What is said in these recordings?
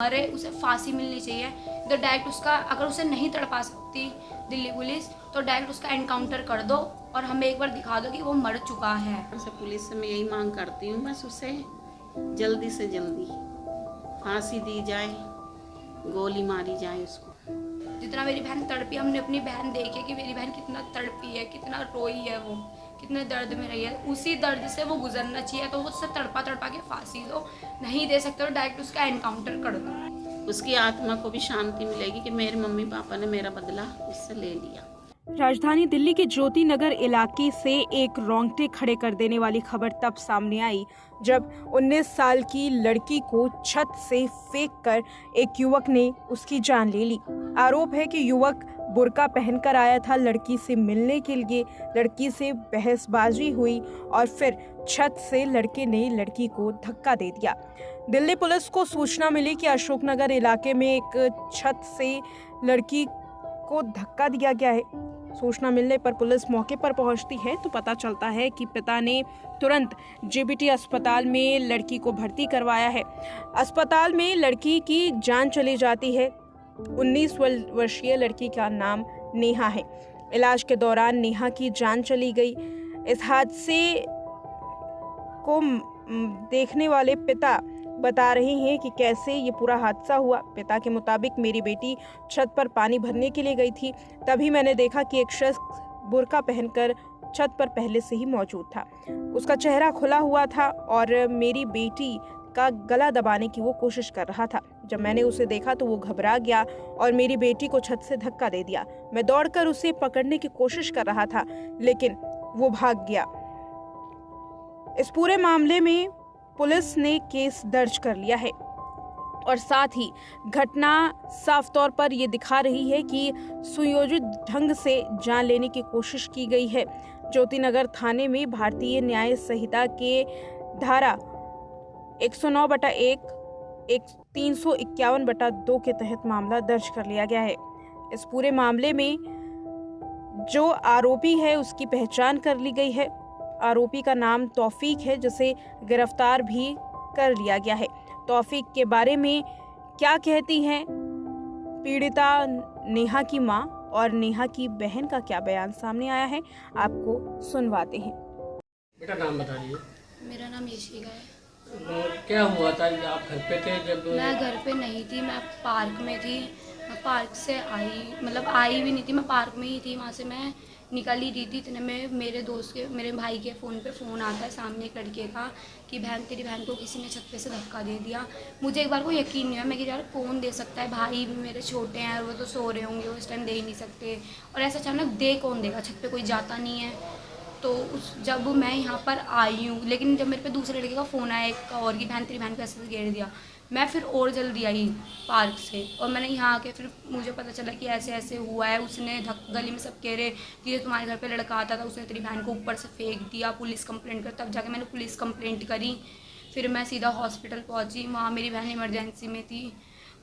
अरे उसे फांसी मिलनी चाहिए। तो डायरेक्ट उसका, अगर उसे नहीं तड़पा सकती दिल्ली पुलिस, तो डायरेक्ट उसका एनकाउंटर कर दो और हमें एक बार दिखा दो कि वो मर चुका है। पुलिस से मैं यही मांग करती हूँ, बस उसे जल्दी से जल्दी फांसी दी जाए, गोली मारी जाए उसको। जितना मेरी बहन तड़पी, हमने अपनी बहन देखी कि मेरी बहन कितना तड़पी है, कितना रोई है, वो कितने दर्द में रही है, उसी दर्द से वो गुजरना चाहिए। तो वो उससे तड़पा तड़पा के फांसी दो, नहीं दे सकते तो डायरेक्ट उसका एनकाउंटर कर दो। उसकी आत्मा को भी शांति मिलेगी कि मेरे मम्मी पापा ने मेरा बदला उससे ले लिया। राजधानी दिल्ली के ज्योति नगर इलाके से एक रोंगटे खड़े कर देने वाली खबर तब सामने आई जब 19 साल की लड़की को छत से फेंककर एक युवक ने उसकी जान ले ली। आरोप है कि युवक बुर्का पहनकर आया था लड़की से मिलने के लिए। लड़की से बहसबाजी हुई और फिर छत से लड़के ने लड़की को धक्का दे दिया। दिल्ली पुलिस को सूचना मिली कि अशोकनगर इलाके में एक छत से लड़की को धक्का दिया गया है। सूचना मिलने पर पुलिस मौके पर पहुंचती है तो पता चलता है कि पिता ने तुरंत जेबीटी अस्पताल में लड़की को भर्ती करवाया है। अस्पताल में लड़की की जान चली जाती है। 19 वर्षीय लड़की का नाम नेहा है। इलाज के दौरान नेहा की जान चली गई। इस हादसे को देखने वाले पिता बता रहे हैं कि कैसे ये पूरा हादसा हुआ। पिता के मुताबिक मेरी बेटी छत पर पानी भरने के लिए गई थी, तभी मैंने देखा कि एक शख्स बुर्का पहनकर छत पर पहले से ही मौजूद था। उसका चेहरा खुला हुआ था और मेरी बेटी का गला दबाने की वो कोशिश कर रहा था। जब मैंने उसे देखा तो वो घबरा गया और मेरी बेटी को छत से धक्का दे दिया। मैं दौड़कर उसे पकड़ने की कोशिश कर रहा था, लेकिन वो भाग गया। इस पूरे मामले में पुलिस ने केस दर्ज कर लिया है और साथ ही घटना साफ तौर पर ये दिखा रही है कि सुयोजित ढंग से जान लेने की कोशिश की गई है। ज्योतिनगर थाने में भारतीय न्याय संहिता के धारा 109/1, 351/2 के तहत मामला दर्ज कर लिया गया है। इस पूरे मामले में जो आरोपी है उसकी पहचान कर ली गई है। आरोपी का नाम तौफीक है, जिसे गिरफ्तार भी कर लिया गया है। तौफीक के बारे में क्या कहती हैं पीड़िता नेहा की मां और नेहा की बहन का क्या बयान सामने आया है, आपको सुनवाते हैं। बेटा नाम बता दीजिए। मेरा नाम यशिका है। क्या हुआ था? आप घर पे थे जब? मैं घर पे नहीं थी, मैं पार्क में थी। मैं पार्क से आई, मतलब आई भी नहीं थी, मैं पार्क में ही थी। वहाँ से मैं निकल ही रही थी, इतने में मेरे भाई के फ़ोन पे फ़ोन आता है सामने एक लड़के का कि बहन, तेरी बहन को किसी ने छत पे से धक्का दे दिया। मुझे एक बार को यकीन नहीं हुआ। मैं कि यार कौन दे सकता है, भाई भी मेरे छोटे हैं, वो तो सो रहे होंगे, वो इस टाइम दे ही नहीं सकते। और ऐसा अचानक दे कौन देगा, छत पे कोई जाता नहीं है। तो जब मैं यहाँ पर आई हूँ, लेकिन जब मेरे पे दूसरे लड़के का फ़ोन आया एक और की बहन, तेरी बहन को ऐसे घेर दिया, मैं फिर और जल्दी आई पार्क से। और मैंने यहाँ आके फिर मुझे पता चला कि ऐसे ऐसे हुआ है। उसने गली में सब कह रहे कि ये तुम्हारे घर पे लड़का आता था, उसने तेरी बहन को ऊपर से फेंक दिया, पुलिस कंप्लेंट कर। तब जाके मैंने पुलिस कंप्लेंट करी। फिर मैं सीधा हॉस्पिटल पहुँची, वहाँ मेरी बहन इमरजेंसी में थी।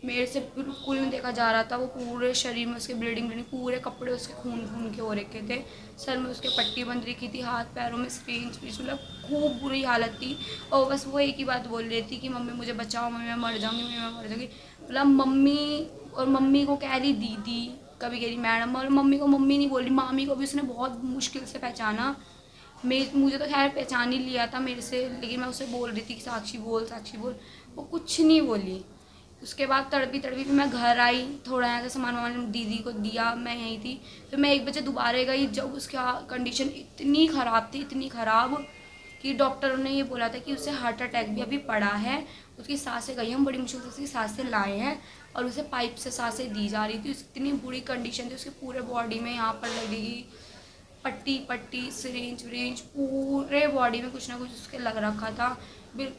मेरे से बिल्कुल नहीं देखा जा रहा था, वो पूरे शरीर में उसके ब्लीडिंग, पूरे कपड़े उसके खून के हो रखे थे। सर में उसके पट्टी बंध रखी थी, हाथ पैरों में स्प्रिंज, मतलब खूब बुरी हालत थी। और बस वो एक ही बात बोल रही थी कि मम्मी मुझे बचाओ, मम्मी मैं मर जाऊँगी, मम्मी मैं मर जाऊँगी। मतलब मम्मी, और मम्मी को कह रही दीदी, कभी कह रही मैडम, और मम्मी को मम्मी नहीं बोल रही। मामी को भी उसने बहुत मुश्किल से पहचाना। मुझे तो खैर पहचान ही लिया था मेरे से, लेकिन मैं उसे बोल रही थी कि साक्षी बोल, साक्षी बोल, वो कुछ नहीं बोली। उसके बाद तड़पी तड़पी फिर मैं घर आई, थोड़ा यहाँ से सामान वामान दीदी को दिया, मैं यहीं थी। फिर मैं 1 बजे दोबारा गई, जब उसकी कंडीशन इतनी ख़राब थी, इतनी ख़राब कि डॉक्टरों ने ये बोला था कि उसे हार्ट अटैक भी अभी पड़ा है। उसकी सांसें गई, हम बड़ी मुश्किल से उसकी सांसें लाए हैं और उसे पाइप से सांसें दी जा रही थी। इतनी बुरी कंडीशन थी, उसके पूरे बॉडी में यहाँ पर लगेगी पट्टी, सिरिंज विरिंज, पूरे बॉडी में कुछ ना कुछ उसके लग रखा था।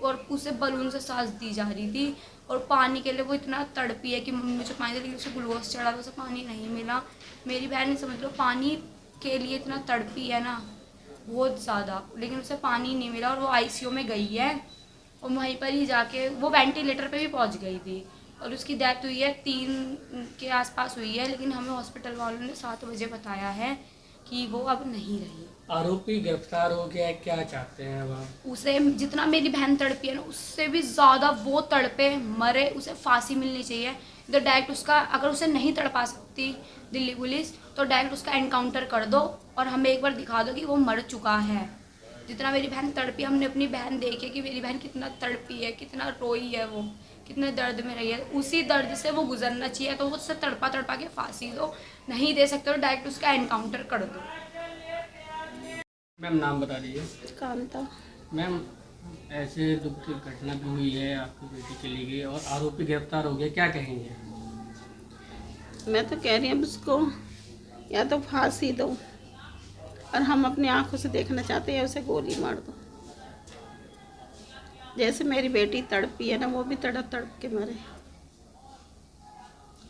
और उसे बलून से सांस दी जा रही थी। और पानी के लिए वो इतना तड़पी है कि मम्मी मुझे पानी दे, लेकिन उसे ग्लूकोज चढ़ा तो उसे पानी नहीं मिला। मेरी बहन ने समझ लो पानी के लिए इतना तड़पी है ना, बहुत ज़्यादा, लेकिन उसे पानी नहीं मिला और वो ICU में गई है। और वहीं पर ही जाके वो वेंटिलेटर पे भी पहुंच गई थी और उसकी डेथ हुई है 3 के आसपास हुई है, लेकिन हमें हॉस्पिटल वालों ने 7 बजे बताया है। कि वो अब नहीं रही। आरोपी गिरफ्तार हो गया है, क्या चाहते हैं अब आप? उसे जितना मेरी बहन तड़पी है ना, उससे भी ज़्यादा वो तड़पे, मरे, उसे फांसी मिलनी चाहिए। तो डायरेक्ट उसका, अगर उसे नहीं तड़पा सकती दिल्ली पुलिस, तो डायरेक्ट उसका एनकाउंटर कर दो और हमें एक बार दिखा दो कि वो मर चुका है। जितना मेरी बहन तड़पी, हमने अपनी बहन देखी कि मेरी बहन कितना तड़पी है, कितना रोई है, वो कितने दर्द में रही है, उसी दर्द से वो गुजरना चाहिए। तो वो उससे तड़पा तड़पा के फांसी दो, नहीं दे सकते तो डायरेक्ट उसका एनकाउंटर कर दो। मैम नाम बता दीजिए। कांता। मैम ऐसे दुख की घटना भी हुई है, आपकी बेटी चली गई और आरोपी गिरफ्तार हो गया, क्या कहेंगे? मैं तो कह रही हूँ उसको या तो फांसी दो, और हम अपनी आंखों से देखना चाहते हैं, उसे गोली मार दो। जैसे मेरी बेटी तड़पी है ना, वो भी तड़प तड़प के मरे,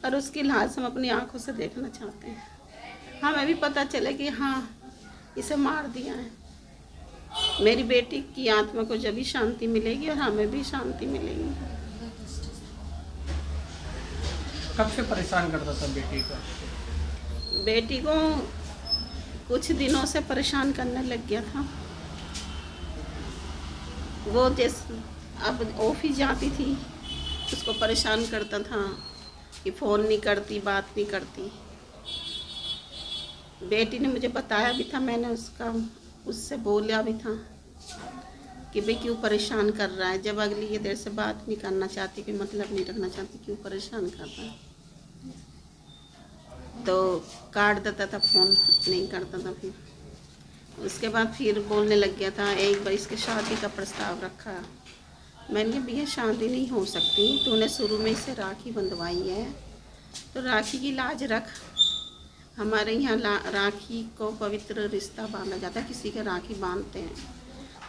और उसकी लाश हम अपनी आंखों से देखना चाहते हैं। हमें भी पता चले कि हाँ, इसे मार दिया है। मेरी बेटी की आत्मा को जब भी शांति मिलेगी और हमें भी शांति मिलेगी। कब से परेशान करता था बेटी को? बेटी को कुछ दिनों से परेशान करने लग गया था। वो जैसे अब ऑफिस जाती थी, उसको परेशान करता था कि फ़ोन नहीं करती, बात नहीं करती। बेटी ने मुझे बताया भी था, मैंने उससे बोला भी था कि भाई क्यों परेशान कर रहा है, जब अगली ये देर से बात नहीं करना चाहती, कोई मतलब नहीं रखना चाहती, क्यों परेशान कर रहा है। तो काट देता था फ़ोन, नहीं करता था। फिर उसके बाद फिर बोलने लग गया था। एक बार इसके शादी का प्रस्ताव रखा। मैंने कहा भैया शादी नहीं हो सकती, तूने शुरू में इसे राखी बंधवाई है तो राखी की लाज रख। हमारे यहाँ राखी को पवित्र रिश्ता बांधा जाता है, किसी के राखी बांधते हैं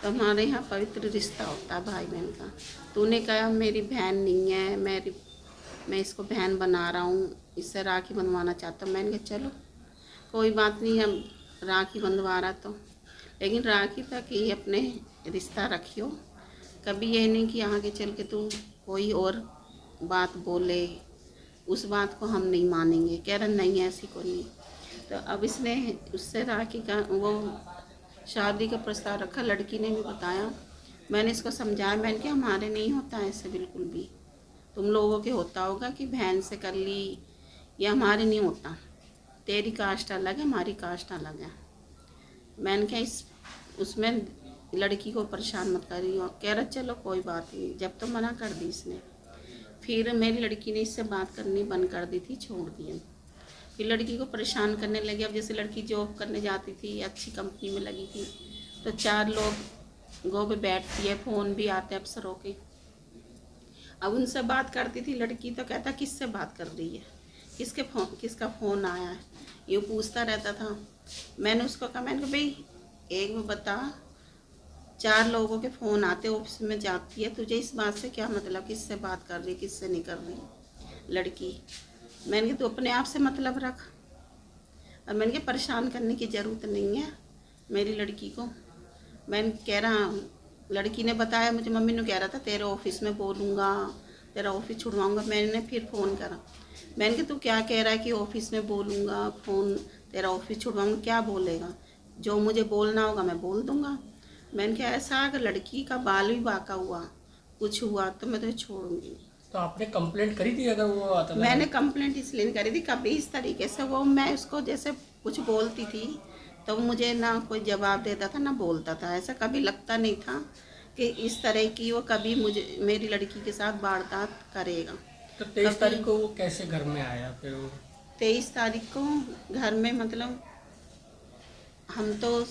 तो हमारे यहाँ पवित्र रिश्ता होता है भाई बहन का। तूने कहा मेरी बहन नहीं है, मैं इसको बहन बना रहा हूँ, इससे राखी बंधवाना चाहता हूँ। मैंने कहा चलो कोई बात नहीं, हम राखी बंधवा रहा तो, लेकिन राखी तक ही अपने रिश्ता रखियो। कभी ये नहीं कि आगे चल के तू कोई और बात बोले, उस बात को हम नहीं मानेंगे। कह रहा नहीं ऐसी कोई नहीं। तो अब इसने उससे राखी का वो शादी का प्रस्ताव रखा। लड़की ने भी बताया, मैंने इसको समझाया, मैंने कहा हमारे नहीं होता ऐसे बिल्कुल भी, तुम लोगों के होता होगा कि बहन से कर ली, या हमारे नहीं होता। तेरी कास्ट अलग है, हमारी कास्ट अलग है। मैंने कहा उसमें लड़की को परेशान मत करियो। कह रहा चलो कोई बात नहीं। जब तो मना कर दी इसने, फिर मेरी लड़की ने इससे बात करनी बंद कर दी थी, छोड़ दिया। फिर लड़की को परेशान करने लगी। अब जैसे लड़की जॉब करने जाती थी, अच्छी कंपनी में लगी थी, तो 4 लोग गो पे बैठती है, फ़ोन भी आते अफसरों के। अब उनसे बात करती थी लड़की, तो कहता किससे बात कर रही है, किसका फ़ोन आया है, ये पूछता रहता था। मैंने उसको कहा, मैंने कहा भाई एक में बता, 4 लोगों के फ़ोन आते, ऑफिस में जाती है, तुझे इस बात से क्या मतलब, किससे बात कर रही, किससे नहीं कर रही लड़की। मैंने कहा तू अपने आप से मतलब रख, और मैंने कहा परेशान करने की ज़रूरत नहीं है मेरी लड़की को। मैंने कह रहा, लड़की ने बताया मुझे, मम्मी ने कह रहा था तेरे ऑफिस में बोलूँगा, तेरा ऑफिस छुड़वाऊँगा। मैंने फिर फ़ोन करा, मैंने कहा तू क्या कह रहा है कि ऑफिस में बोलूँगा, फ़ोन तेरा ऑफिस छुड़वाऊँगा, क्या बोलेगा, जो मुझे बोलना होगा मैं बोल दूँगा। मैंने कहा ऐसा अगर लड़की का बाल भी बाका हुआ, कुछ हुआ तो मैं तुम्हें छोड़ूंगी नहीं। तो आपने कंप्लेंट करी थी अगर वो आता था? मैंने कंप्लेंट इसलिए नहीं करी थी, कभी इस तरीके से वो, मैं उसको जैसे कुछ बोलती थी तो मुझे ना कोई जवाब देता था ना बोलता था। ऐसा कभी लगता नहीं था कि इस तरह की वो कभी मुझे मेरी लड़की के साथ वारदात करेगा। तो 23 तारीख को वो कैसे घर में आया फिर? वो 23 तारीख को घर में, मतलब हम तो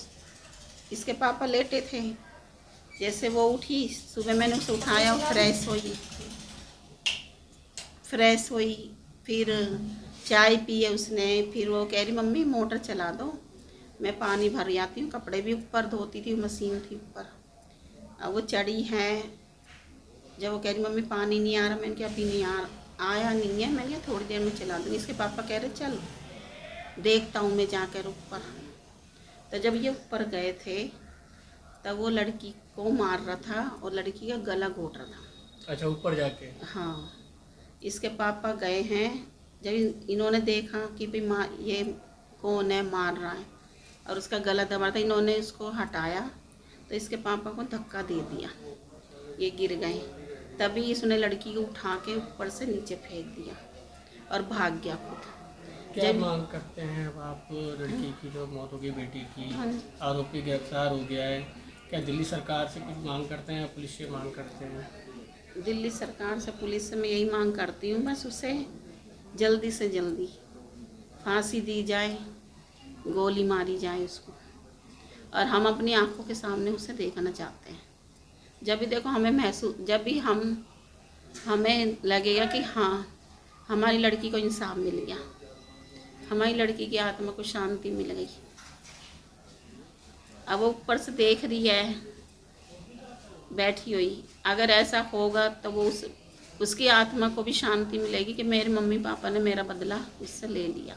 इसके पापा लेटे थे, जैसे वो उठी सुबह मैंने उसे उठाया, फ्रेश हुई, फिर चाय पिए उसने। फिर वो कह रही मम्मी मोटर चला दो, मैं पानी भर आती हूँ, कपड़े भी ऊपर धोती थी, मशीन थी ऊपर। अब वो चढ़ी है, जब वो कह रही मम्मी पानी नहीं आ रहा, मैंने कहा अभी नहीं आया नहीं है, मैंने कहा थोड़ी देर में चला दूँगी। इसके पापा कह रहे चल देखता हूँ मैं जाकर ऊपर। तो जब ये ऊपर गए थे तब वो लड़की को मार रहा था और लड़की का गला घोट रहा था। अच्छा, ऊपर जाके? हाँ, इसके पापा गए हैं, जब इन्होंने देखा कि भाई ये कौन है मार रहा है, और उसका गला दबा था। इन्होंने उसको हटाया तो इसके पापा को धक्का दे दिया, ये गिर गए। तभी इसने लड़की को उठा के ऊपर से नीचे फेंक दिया और भाग गया खुद। क्या मांग करते हैं अब आप? लड़की की जो मौत हो गई बेटी की, हाँ जी। आरोपी गिरफ्तार हो गया है, क्या दिल्ली सरकार से कुछ मांग करते हैं या पुलिस से मांग करते हैं? दिल्ली सरकार से, पुलिस से मैं यही मांग करती हूँ, बस उसे जल्दी से जल्दी फांसी दी जाए, गोली मारी जाए उसको। और हम अपनी आंखों के सामने उसे देखना चाहते हैं। जब भी देखो हमें महसूस, जब भी हमें लगेगा कि हाँ हमारी लड़की को इंसाफ मिल गया, हमारी लड़की की आत्मा को शांति मिल गई। अब वो ऊपर से देख रही है बैठी हुई, अगर ऐसा होगा तो वो उसकी आत्मा को भी शांति मिलेगी कि मेरे मम्मी पापा ने मेरा बदला उससे ले लिया।